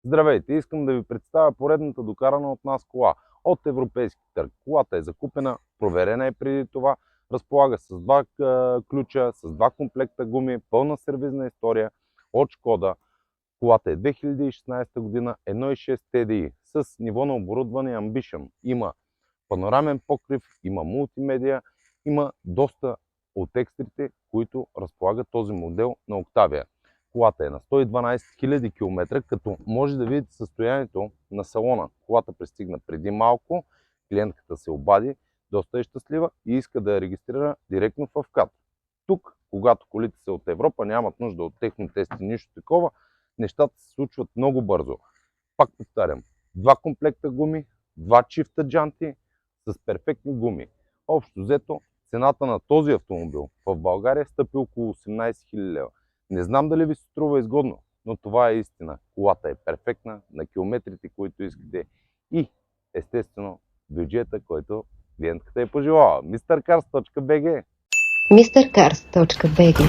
Здравейте, искам да ви представя поредната докарана от нас кола от европейски търг. Колата е закупена, проверена е преди това, разполага с два ключа, с два комплекта гуми, пълна сервизна история от Шкода. Колата е 2016 година, 1.6 TDI с ниво на оборудване Ambition. Има панорамен покрив, има мултимедия, има доста от екстрите, които разполага този модел на Octavia. Колата е на 112 000 км, като може да видите състоянието на салона. Колата пристигна преди малко, клиентката се обади, доста е щастлива и иска да я регистрира директно в КАТ. Тук, когато колите са от Европа, нямат нужда от технотести, нищо такова, нещата се случват много бързо. Пак повтарям, два комплекта гуми, два чифта джанти с перфектни гуми. Общо взето, цената на този автомобил в България стъпи около 18 000 лева. Не знам дали ви се струва изгодно, но това е истина. Колата е перфектна на километрите, които искате и естествено бюджета, който клиентката е пожелала. MrCars.bg MrCars.bg